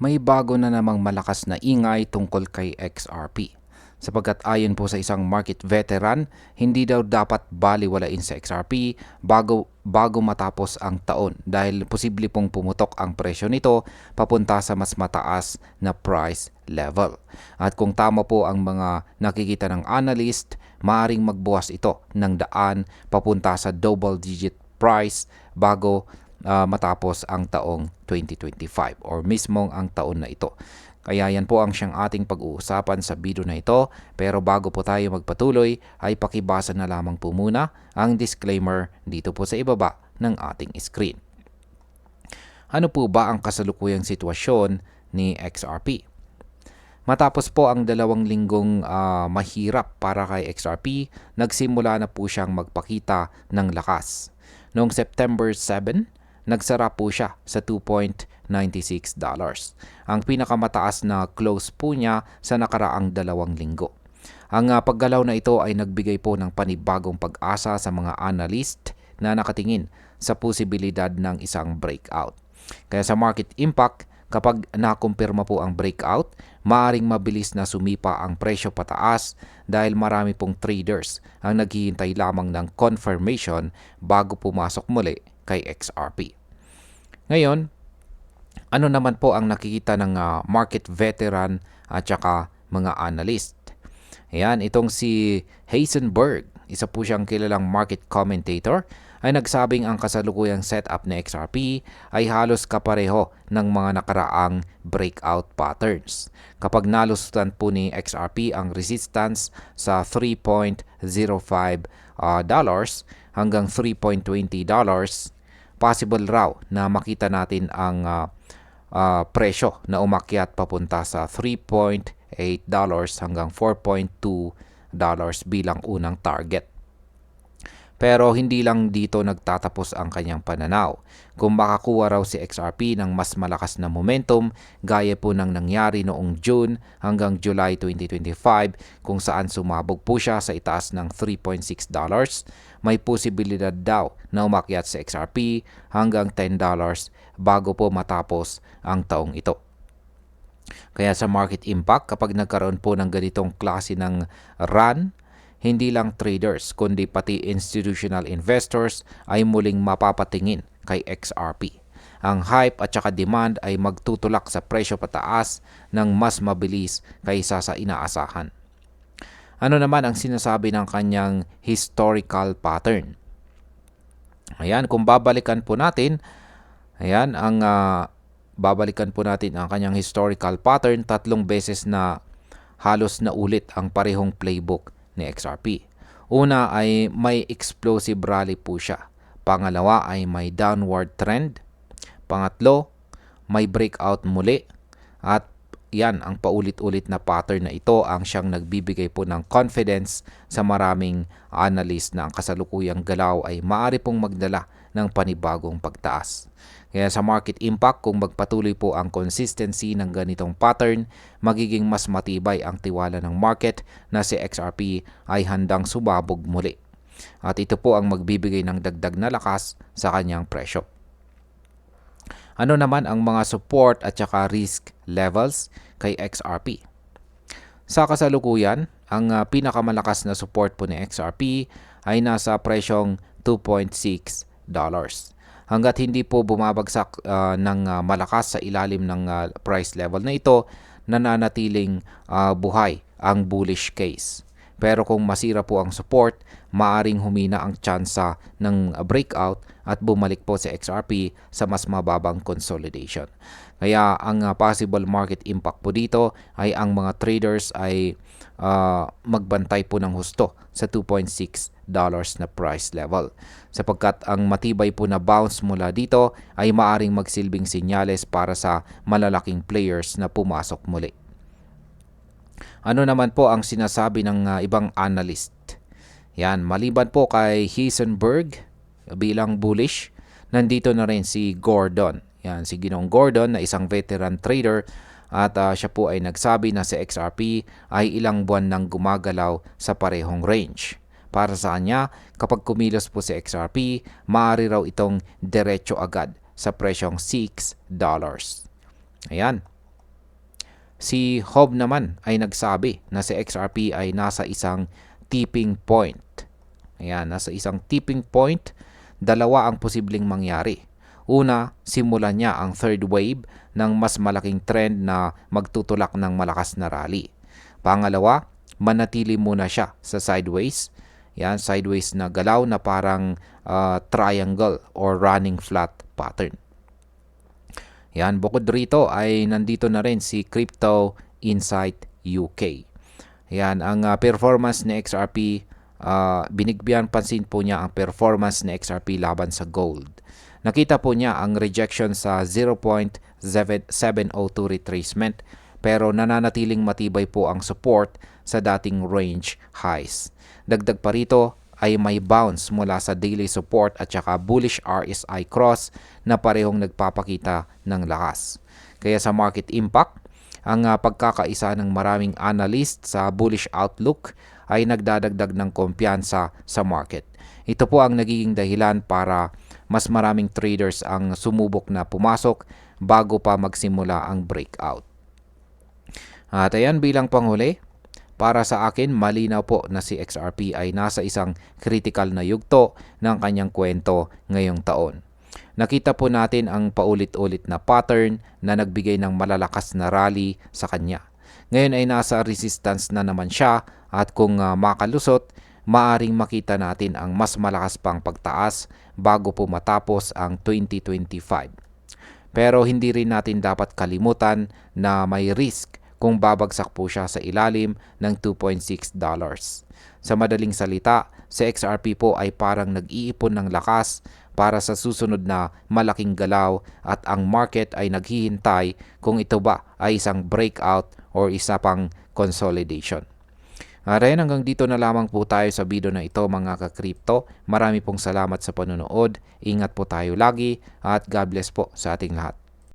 May bago na namang malakas na ingay tungkol kay XRP. Sapagkat ayon po sa isang market veteran, hindi daw dapat baliwalain sa XRP bago matapos ang taon dahil posible pong pumutok ang presyo nito papunta sa mas mataas na price level. At kung tama po ang mga nakikita ng analyst, maaring magbuwas ito ng daan papunta sa double digit price bago matapos ang taong 2025 or mismong ang taon na ito. Kaya yan po ang siyang ating pag-uusapan sa video na ito. Pero bago po tayo magpatuloy ay pakibasa na lamang po muna ang disclaimer dito po sa ibaba ng ating screen. Ano po ba ang kasalukuyang sitwasyon ni XRP? Matapos po ang 2 linggong mahirap para kay XRP, nagsimula na po siyang magpakita ng lakas. Noong September 7, nagsara po siya sa $2.96. Ang pinakamataas na close po niya sa nakaraang 2 linggo. Ang paggalaw na ito ay nagbigay po ng panibagong pag-asa sa mga analyst na nakatingin sa posibilidad ng isang breakout. Kaya sa market impact, kapag nakumpirma po ang breakout, maaring mabilis na sumipa ang presyo pataas dahil marami pong traders ang naghihintay lamang ng confirmation bago pumasok muli kay XRP. Ngayon, ano naman po ang nakikita ng market veteran at saka mga analyst? Ayan, itong si Heisenberg, isa po siyang kilalang market commentator, ay nagsabing ang kasalukuyang setup ni XRP ay halos kapareho ng mga nakaraang breakout patterns. Kapag nalusutan po ni XRP ang resistance sa $3.05 hanggang $3.20, possible raw na makita natin ang presyo na umakyat papunta sa $3.8 hanggang $4.2 bilang unang target. Pero hindi lang dito nagtatapos ang kanyang pananaw. Kung makakuha raw si XRP ng mas malakas na momentum gaya po ng nangyari noong June hanggang July 2025 kung saan sumabog po siya sa itaas ng $3.6, may posibilidad daw na umakyat si XRP hanggang $10 bago po matapos ang taong ito. Kaya sa market impact, kapag nagkaroon po ng ganitong klase ng run, hindi lang traders kundi pati institutional investors ay muling mapapatingin kay XRP. Ang hype at saka demand ay magtutulak sa presyo pataas ng mas mabilis kaysa sa inaasahan. Ano naman ang sinasabi ng kanyang historical pattern? Ayan, kung babalikan po natin, babalikan po natin ang kanyang historical pattern, 3 beses na halos na ulit ang parehong playbook ni XRP. Una ay may explosive rally po siya. Pangalawa ay may downward trend. Pangatlo, may breakout muli. At yan, ang paulit-ulit na pattern na ito ang siyang nagbibigay po ng confidence sa maraming analyst na ang kasalukuyang galaw ay maaari pong magdala ng panibagong pagtaas. Kaya sa market impact, kung magpatuloy po ang consistency ng ganitong pattern, magiging mas matibay ang tiwala ng market na si XRP ay handang sumabog muli. At ito po ang magbibigay ng dagdag na lakas sa kanyang presyo. Ano naman ang mga support at saka risk levels kay XRP? Sa kasalukuyan, ang pinakamalakas na support po ni XRP ay nasa presyong $2.6. Hanggat hindi po bumabagsak ng malakas sa ilalim ng price level na ito, nananatiling buhay ang bullish case. Pero kung masira po ang support, maaring humina ang tsansa ng breakout at bumalik po sa XRP sa mas mababang consolidation. Kaya ang possible market impact po dito ay ang mga traders ay magbantay po ng husto sa $2.6 na price level. Sapagkat ang matibay po na bounce mula dito ay maaring magsilbing senyales para sa malalaking players na pumasok muli. Ano naman po ang sinasabi ng ibang analyst? Yan, maliban po kay Heisenberg bilang bullish, nandito na rin si Gordon. Yan, si Ginong Gordon na isang veteran trader at siya po ay nagsabi na si XRP ay ilang buwan nang gumagalaw sa parehong range. Para sa kanya, kapag kumilos po si XRP, maaari raw itong diretso agad sa presyong $6. Ayan. Si Hob naman ay nagsabi na si XRP ay nasa isang tipping point. Ayan, nasa isang tipping point, dalawa ang posibleng mangyari. Una, simulan niya ang third wave ng mas malaking trend na magtutulak ng malakas na rally. Pangalawa, manatili muna siya sa sideways. Yan, sideways na galaw na parang triangle or running flat pattern. Yan, bukod rito ay nandito na rin si Crypto Insight UK. Yan, ang performance ni XRP, binigyan pansin po niya ang performance ni XRP laban sa gold. Nakita po niya ang rejection sa 0.702 retracement, pero nananatiling matibay po ang support sa dating range highs. Dagdag pa rito ay may bounce mula sa daily support at saka bullish RSI cross na parehong nagpapakita ng lakas. Kaya sa market impact, ang pagkakaisa ng maraming analyst sa bullish outlook ay nagdadagdag ng kumpiyansa sa market. Ito po ang nagiging dahilan para mas maraming traders ang sumubok na pumasok bago pa magsimula ang breakout. At ayan, bilang panghuli, para sa akin, malinaw po na si XRP ay nasa isang critical na yugto ng kanyang kwento ngayong taon. Nakita po natin ang paulit-ulit na pattern na nagbigay ng malalakas na rally sa kanya. Ngayon ay nasa resistance na naman siya at kung makalusot, maaring makita natin ang mas malakas pang pagtaas bago po matapos ang 2025. Pero hindi rin natin dapat kalimutan na may risk kung babagsak po siya sa ilalim ng $2.6. Sa madaling salita, si XRP po ay parang nag-iipon ng lakas para sa susunod na malaking galaw at ang market ay naghihintay kung ito ba ay isang breakout or isa pang consolidation. Ayan, hanggang dito na lamang po tayo sa video na ito mga ka-crypto. Marami pong salamat sa panonood. Ingat po tayo lagi at God bless po sa ating lahat.